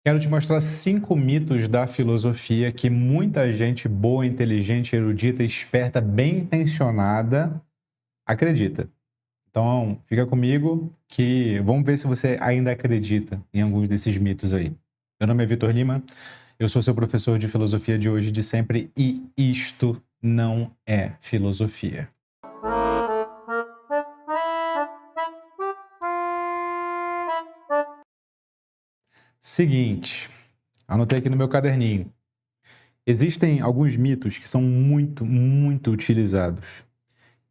Quero te mostrar 5 mitos da filosofia que muita gente boa, inteligente, erudita, esperta, bem intencionada acredita. Então, fica comigo que vamos ver se você ainda acredita em alguns desses mitos aí. Meu nome é Vitor Lima, eu sou seu professor de filosofia de hoje e de sempre e isto não é filosofia. Seguinte, anotei aqui no meu caderninho. Existem alguns mitos que são muito utilizados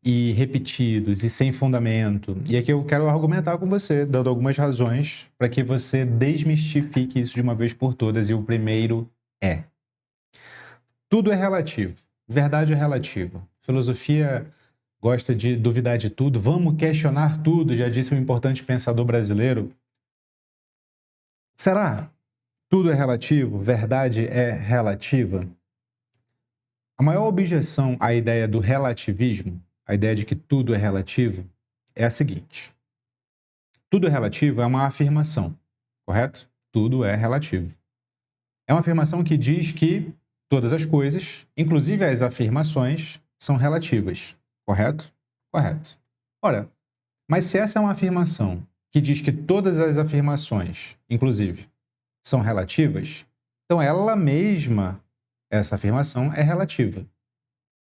e repetidos e sem fundamento. E aqui eu quero argumentar com você, dando algumas razões para que você desmistifique isso de uma vez por todas. E o primeiro é: tudo é relativo. Verdade é relativa. Filosofia gosta de duvidar de tudo. Vamos questionar tudo, já disse um importante pensador brasileiro. Será? Tudo é relativo? Verdade é relativa? A maior objeção à ideia do relativismo, a ideia de que tudo é relativo, é a seguinte: tudo é relativo é uma afirmação, correto? Tudo é relativo. É uma afirmação que diz que todas as coisas, inclusive as afirmações, são relativas, correto? Correto. Ora, mas se essa é uma afirmação que diz que todas as afirmações, inclusive, são relativas, então ela mesma, essa afirmação, é relativa.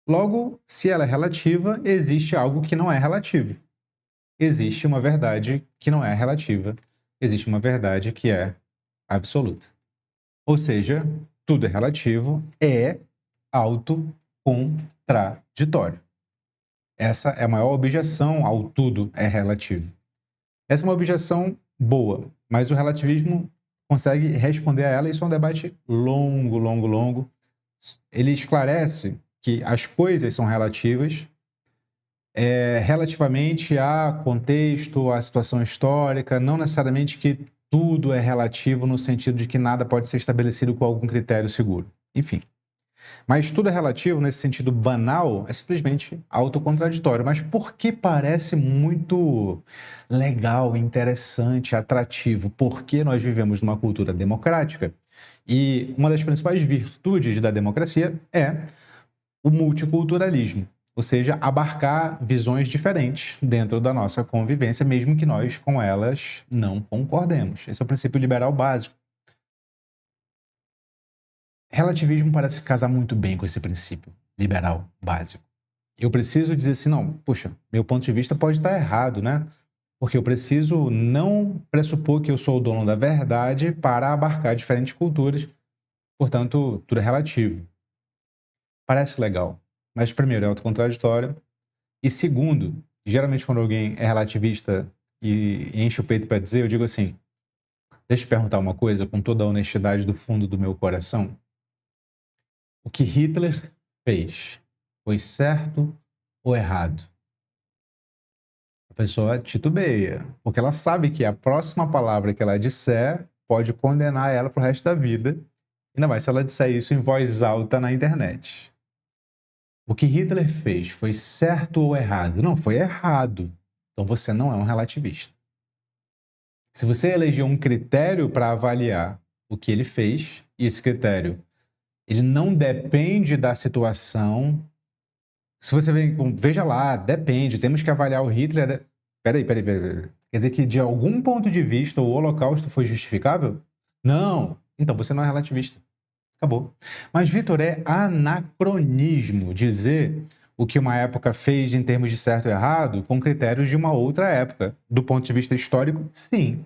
Logo, se ela é relativa, existe algo que não é relativo. Existe uma verdade que não é relativa. Existe uma verdade que é absoluta. Ou seja, tudo é relativo, é autocontraditório. Essa é a maior objeção ao tudo é relativo. Essa é uma objeção boa, mas o relativismo consegue responder a ela. Isso é um debate longo. Ele esclarece que as coisas são relativas relativamente a contexto, a situação histórica, não necessariamente que tudo é relativo no sentido de que nada pode ser estabelecido com algum critério seguro. Enfim. Mas tudo é relativo nesse sentido banal é simplesmente autocontraditório. Mas por que parece muito legal, interessante, atrativo? Porque nós vivemos numa cultura democrática e uma das principais virtudes da democracia é o multiculturalismo, ou seja, abarcar visões diferentes dentro da nossa convivência, mesmo que nós com elas não concordemos. Esse é o princípio liberal básico. Relativismo parece casar muito bem com esse princípio liberal básico. Eu preciso dizer assim, não, puxa, meu ponto de vista pode estar errado, né? Porque eu preciso não pressupor que eu sou o dono da verdade para abarcar diferentes culturas, portanto, tudo é relativo. Parece legal, mas primeiro é autocontraditório e segundo, geralmente quando alguém é relativista e enche o peito para dizer, eu digo assim, deixa eu te perguntar uma coisa com toda a honestidade do fundo do meu coração. O que Hitler fez foi certo ou errado? A pessoa titubeia, porque ela sabe que a próxima palavra que ela disser pode condenar ela pro resto da vida, ainda mais se ela disser isso em voz alta na internet. O que Hitler fez foi certo ou errado? Não, foi errado. Então você não é um relativista. Se você elegeu um critério para avaliar o que ele fez, e esse critério ele não depende da situação. Se você veja lá, depende, temos que avaliar o Hitler. Peraí. Quer dizer que de algum ponto de vista o Holocausto foi justificável? Não. Então você não é relativista. Acabou. Mas, Vitor, é anacronismo dizer o que uma época fez em termos de certo e errado com critérios de uma outra época. Do ponto de vista histórico, sim.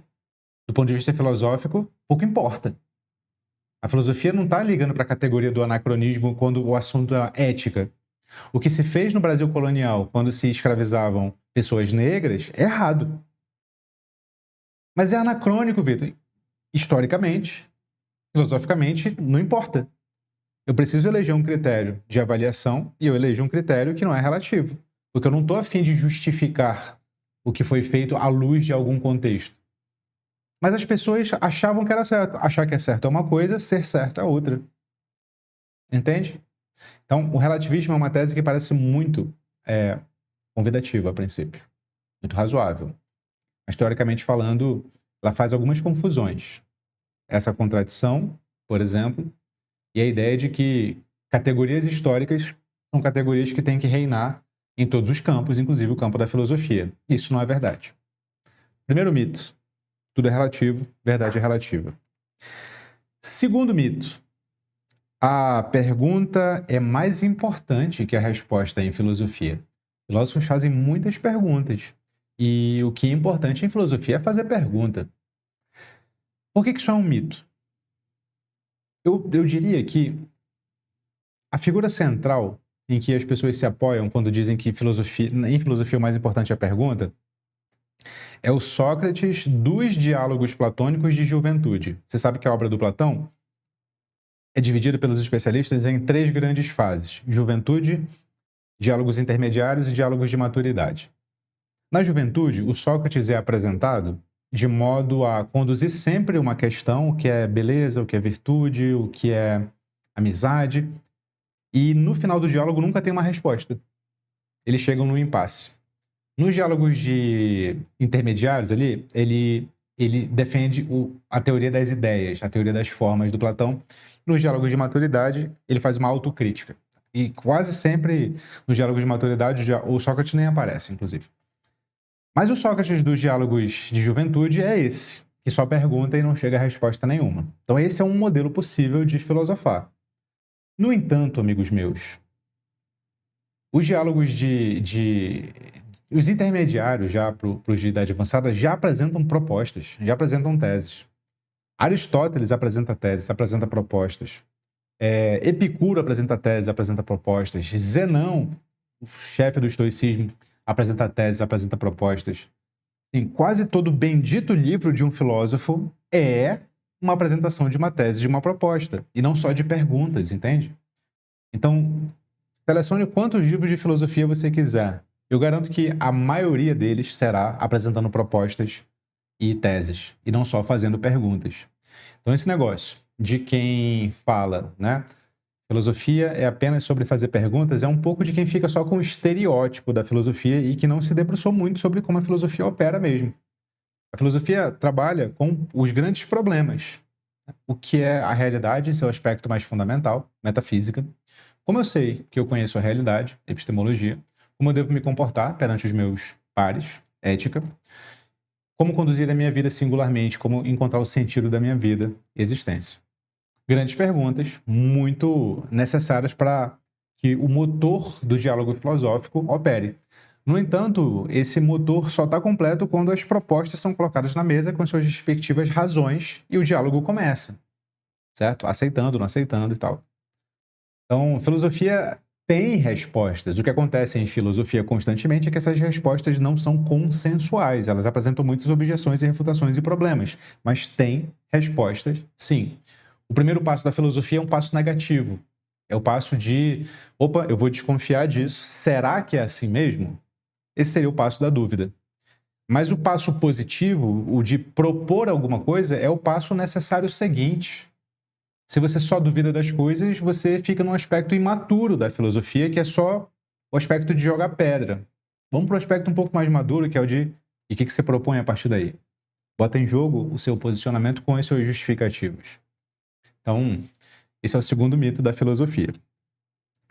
Do ponto de vista filosófico, pouco importa. A filosofia não está ligando para a categoria do anacronismo quando o assunto é ética. O que se fez no Brasil colonial quando se escravizavam pessoas negras é errado. Mas é anacrônico, Vitor. Historicamente, filosoficamente, não importa. Eu preciso eleger um critério de avaliação e eu elejo um critério que não é relativo. Porque eu não estou a fim de justificar o que foi feito à luz de algum contexto. Mas as pessoas achavam que era certo. Achar que é certo é uma coisa, ser certo é outra. Entende? Então, o relativismo é uma tese que parece muito convidativa a princípio. Muito razoável. Mas, teoricamente falando, ela faz algumas confusões. essa contradição, por exemplo, e a ideia de que categorias históricas são categorias que têm que reinar em todos os campos, inclusive o campo da filosofia. Isso não é verdade. Primeiro mito: tudo é relativo, verdade é relativa. Segundo mito: a pergunta é mais importante que a resposta em filosofia. Filósofos fazem muitas perguntas, e o que é importante em filosofia é fazer pergunta. Por que isso é um mito? Eu diria que a figura central em que as pessoas se apoiam quando dizem que em filosofia o mais importante é a pergunta é o Sócrates dos diálogos platônicos de juventude. Você sabe que a obra do Platão é dividida pelos especialistas em 3 grandes fases: juventude, diálogos intermediários e diálogos de maturidade. Na juventude, o Sócrates é apresentado de modo a conduzir sempre uma questão, o que é beleza, o que é virtude, o que é amizade, e no final do diálogo nunca tem uma resposta. Eles chegam no impasse. Nos diálogos de intermediários ali, ele defende a teoria das ideias, a teoria das formas do Platão. Nos diálogos de maturidade, ele faz uma autocrítica. E quase sempre nos diálogos de maturidade, o Sócrates nem aparece, inclusive. Mas o Sócrates dos diálogos de juventude é esse, que só pergunta e não chega a resposta nenhuma. Então esse é um modelo possível de filosofar. No entanto, amigos meus, os diálogos os intermediários já para os de idade avançada já apresentam propostas, já apresentam teses. Aristóteles apresenta teses, apresenta propostas. Epicuro apresenta teses, apresenta propostas. Zenão, o chefe do estoicismo, apresenta teses, apresenta propostas. Sim, quase todo bendito livro de um filósofo é uma apresentação de uma tese, de uma proposta, e não só de perguntas, entende? Então, selecione quantos livros de filosofia você quiser. Eu garanto que a maioria deles será apresentando propostas e teses, e não só fazendo perguntas. Então, esse negócio de quem fala, né? Filosofia é apenas sobre fazer perguntas, é um pouco de quem fica só com o estereótipo da filosofia e que não se debruçou muito sobre como a filosofia opera mesmo. A filosofia trabalha com os grandes problemas. O que é a realidade em seu aspecto mais fundamental, metafísica. Como eu sei que eu conheço a realidade, epistemologia, como eu devo me comportar perante os meus pares, ética, como conduzir a minha vida singularmente, como encontrar o sentido da minha vida, existência. Grandes perguntas, muito necessárias para que o motor do diálogo filosófico opere. No entanto, esse motor só está completo quando as propostas são colocadas na mesa com suas respectivas razões e o diálogo começa, certo? Aceitando, não aceitando e tal. Então, filosofia tem respostas. O que acontece em filosofia constantemente é que essas respostas não são consensuais. Elas apresentam muitas objeções e refutações e problemas, mas tem respostas, sim. O primeiro passo da filosofia é um passo negativo. É o passo de, opa, eu vou desconfiar disso. Será que é assim mesmo? Esse seria o passo da dúvida. Mas o passo positivo, o de propor alguma coisa, é o passo necessário seguinte. Se você só duvida das coisas, você fica num aspecto imaturo da filosofia, que é só o aspecto de jogar pedra. Vamos para o aspecto um pouco mais maduro, que é o de e o que você propõe a partir daí. Bota em jogo o seu posicionamento com as suas justificativas. Então, esse é o segundo mito da filosofia.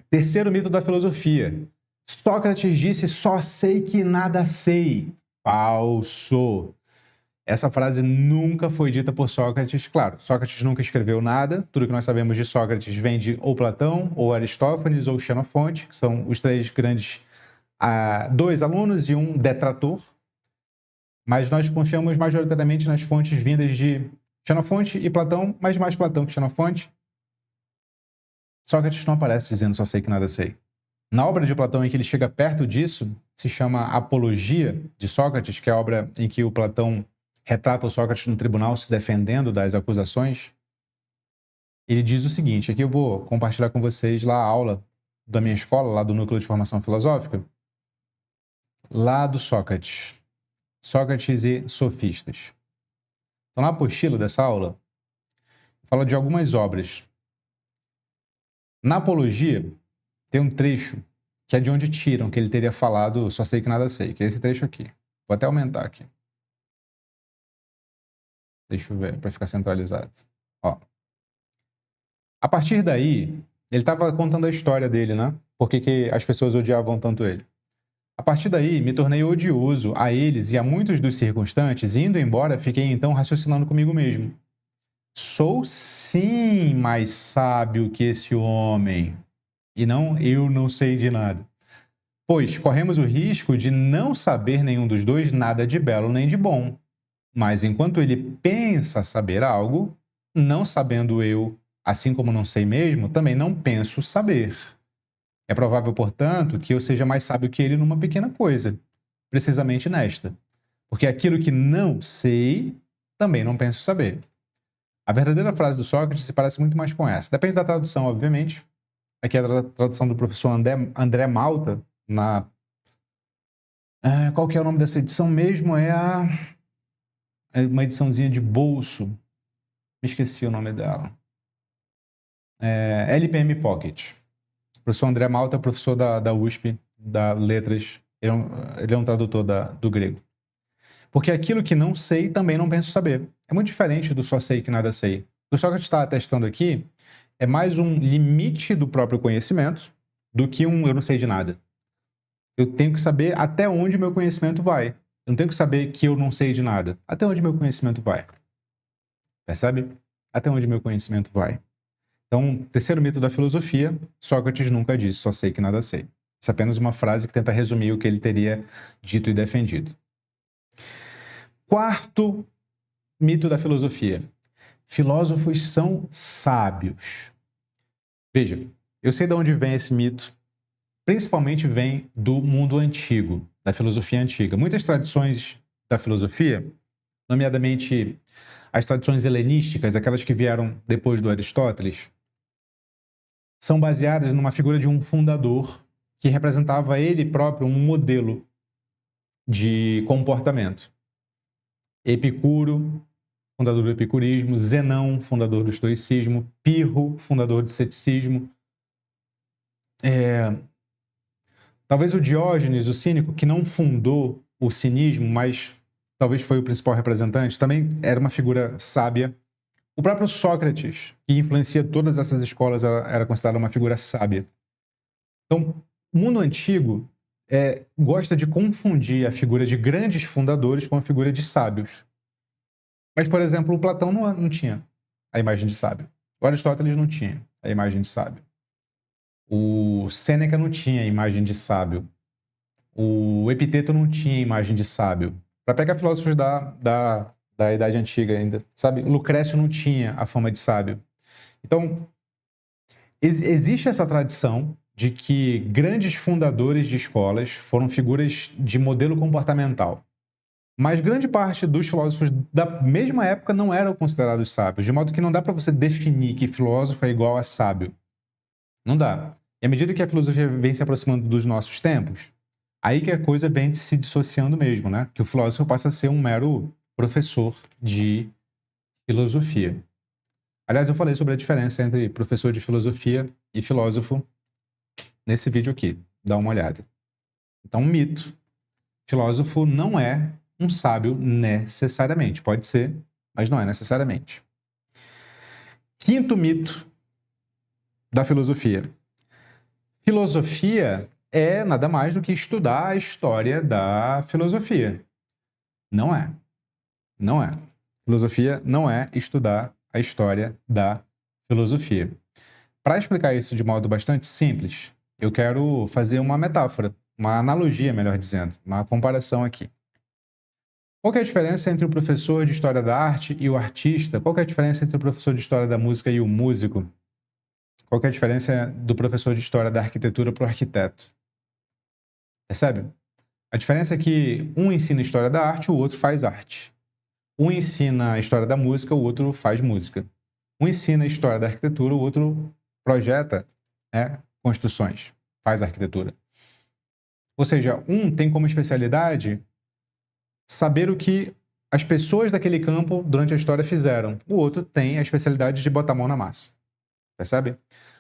Terceiro mito da filosofia. Sócrates disse: só sei que nada sei. Falso. Essa frase nunca foi dita por Sócrates. Claro, Sócrates nunca escreveu nada. Tudo que nós sabemos de Sócrates vem de ou Platão, ou Aristófanes, ou Xenofonte, que são os 3 grandes, 2 alunos e um detrator. Mas nós confiamos majoritariamente nas fontes vindas de Xenofonte e Platão, mas mais Platão que Xenofonte. Sócrates não aparece dizendo só sei que nada sei. Na obra de Platão em que ele chega perto disso, se chama Apologia de Sócrates, que é a obra em que o Platão retrata o Sócrates no tribunal se defendendo das acusações. Ele diz o seguinte, aqui eu vou compartilhar com vocês lá a aula da minha escola, lá do Núcleo de Formação Filosófica, lá do Sócrates. Sócrates e Sofistas. Então, na apostila dessa aula, fala de algumas obras. Na Apologia, tem um trecho que é de onde tiram que ele teria falado só sei que nada sei, que é esse trecho aqui. Vou até aumentar aqui. Deixa eu ver, para ficar centralizado. Ó. A partir daí, ele estava contando a história dele, né? Por que as pessoas odiavam tanto ele. A partir daí, me tornei odioso a eles e a muitos dos circunstantes, e indo embora, fiquei então raciocinando comigo mesmo. Sou sim mais sábio que esse homem, e não eu não sei de nada. Pois corremos o risco de não saber nenhum dos dois nada de belo nem de bom. Mas enquanto ele pensa saber algo, não sabendo eu, assim como não sei mesmo, também não penso saber. É provável, portanto, que eu seja mais sábio que ele numa pequena coisa, precisamente nesta. Porque aquilo que não sei, também não penso saber. A verdadeira frase do Sócrates se parece muito mais com essa. Depende da tradução, obviamente. Aqui é a tradução do professor André Malta, na... qual que é o nome dessa edição mesmo? É uma ediçãozinha de bolso. Me esqueci o nome dela. LPM Pocket. O professor André Malta é professor da USP, da Letras. Ele é um tradutor do grego. Porque aquilo que não sei, também não penso saber. É muito diferente do só sei que nada sei. O que o Sócrates está atestando aqui é mais um limite do próprio conhecimento do que um eu não sei de nada. Eu tenho que saber até onde meu conhecimento vai. Eu não tenho que saber que eu não sei de nada. Até onde meu conhecimento vai. Percebe? Até onde meu conhecimento vai. Então, terceiro mito da filosofia, Sócrates nunca disse, só sei que nada sei. Isso é apenas uma frase que tenta resumir o que ele teria dito e defendido. Quarto mito da filosofia. Filósofos são sábios. Veja, eu sei de onde vem esse mito. Principalmente vem do mundo antigo, da filosofia antiga. Muitas tradições da filosofia, nomeadamente as tradições helenísticas, aquelas que vieram depois do Aristóteles, são baseadas numa figura de um fundador que representava ele próprio um modelo de comportamento. Epicuro, fundador do epicurismo, Zenão, fundador do estoicismo, Pirro, fundador do ceticismo. Talvez o Diógenes, o cínico, que não fundou o cinismo, mas talvez foi o principal representante, também era uma figura sábia. O próprio Sócrates, que influencia todas essas escolas, era considerado uma figura sábia. Então, o mundo antigo gosta de confundir a figura de grandes fundadores com a figura de sábios. Mas, por exemplo, o Platão não tinha a imagem de sábio. O Aristóteles não tinha a imagem de sábio. O Sêneca não tinha a imagem de sábio. O Epiteto não tinha a imagem de sábio. Para pegar filósofos da Idade Antiga ainda, sabe? Lucrécio não tinha a fama de sábio. Então, existe essa tradição de que grandes fundadores de escolas foram figuras de modelo comportamental. Mas grande parte dos filósofos da mesma época não eram considerados sábios, de modo que não dá para você definir que filósofo é igual a sábio. Não dá. E à medida que a filosofia vem se aproximando dos nossos tempos, aí que a coisa vem se dissociando mesmo, né? Que o filósofo passa a ser um mero professor de filosofia. Aliás, eu falei sobre a diferença entre professor de filosofia e filósofo nesse vídeo aqui. Dá uma olhada. Então, um mito. Filósofo não é um sábio necessariamente. Pode ser, mas não é necessariamente. Quinto mito da filosofia. Filosofia é nada mais do que estudar a história da filosofia. Não é. Não é. Filosofia não é estudar a história da filosofia. Para explicar isso de modo bastante simples, eu quero fazer uma metáfora, uma analogia, melhor dizendo, uma comparação aqui. Qual que é a diferença entre o professor de História da Arte e o artista? Qual que é a diferença entre o professor de História da Música e o músico? Qual que é a diferença do professor de História da Arquitetura para o arquiteto? Percebe? A diferença é que um ensina História da Arte, o outro faz arte. Um ensina História da Música, o outro faz música. Um ensina História da Arquitetura, o outro projeta construções, faz arquitetura. Ou seja, um tem como especialidade saber o que as pessoas daquele campo durante a história fizeram. O outro tem a especialidade de botar a mão na massa. Percebe?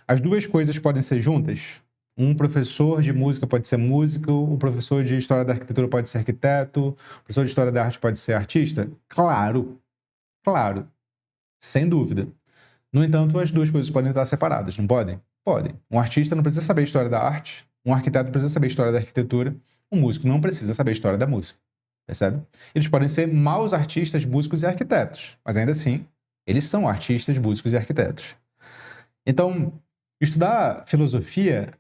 As duas coisas podem ser juntas. Um professor de música pode ser músico, o professor de história da arquitetura pode ser arquiteto, o professor de história da arte pode ser artista? Claro! Claro, sem dúvida. No entanto, as duas coisas podem estar separadas, não podem? Podem. Um artista não precisa saber a história da arte, um arquiteto precisa saber a história da arquitetura, um músico não precisa saber a história da música. Percebe? Eles podem ser maus artistas, músicos e arquitetos, mas ainda assim, eles são artistas, músicos e arquitetos. Então, estudar filosofia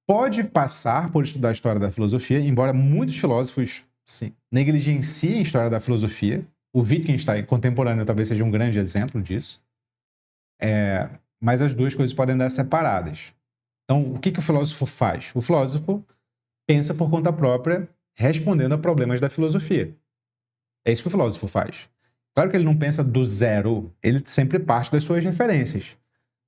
pode passar por estudar a história da filosofia, embora muitos filósofos negligenciem a história da filosofia. O Wittgenstein contemporâneo talvez seja um grande exemplo disso. Mas as duas coisas podem andar separadas. Então, o que o filósofo faz? O filósofo pensa por conta própria, respondendo a problemas da filosofia. É isso que o filósofo faz. Claro que ele não pensa do zero, ele sempre parte das suas referências.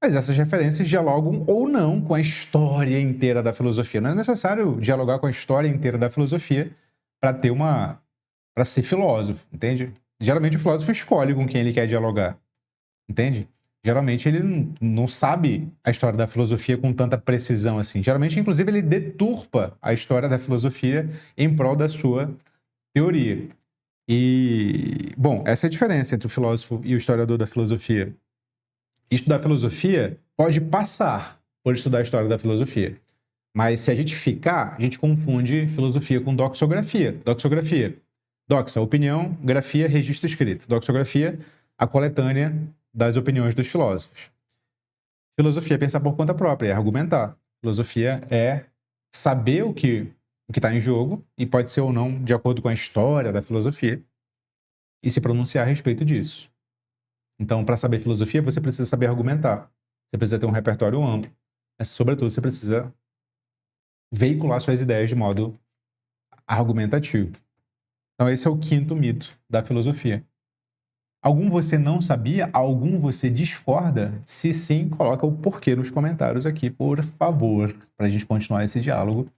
Mas essas referências dialogam ou não com a história inteira da filosofia. Não é necessário dialogar com a história inteira da filosofia para ser filósofo, entende? Geralmente o filósofo escolhe com quem ele quer dialogar, entende? Geralmente ele não sabe a história da filosofia com tanta precisão assim. Geralmente, inclusive, ele deturpa a história da filosofia em prol da sua teoria. E, bom, essa é a diferença entre o filósofo e o historiador da filosofia. Estudar filosofia pode passar por estudar a história da filosofia. Mas se a gente ficar, a gente confunde filosofia com doxografia. Doxa, opinião, grafia, registro escrito. Doxografia, a coletânea das opiniões dos filósofos. Filosofia é pensar por conta própria, é argumentar. Filosofia é saber o que está em jogo, e pode ser ou não de acordo com a história da filosofia, e se pronunciar a respeito disso. Então, para saber filosofia, você precisa saber argumentar. Você precisa ter um repertório amplo. Mas, sobretudo, você precisa veicular suas ideias de modo argumentativo. Então, esse é o quinto mito da filosofia. Algum você não sabia? Algum você discorda? Se sim, coloca o porquê nos comentários aqui, por favor, para a gente continuar esse diálogo.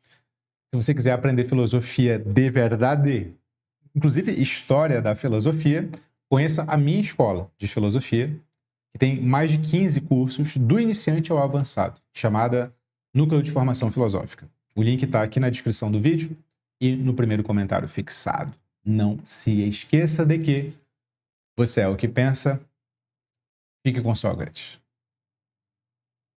Se você quiser aprender filosofia de verdade, inclusive história da filosofia, conheça a minha escola de filosofia, que tem mais de 15 cursos, do iniciante ao avançado, chamada Núcleo de Formação Filosófica. O link está aqui na descrição do vídeo e no primeiro comentário fixado. Não se esqueça de que você é o que pensa. Fique com Sócrates.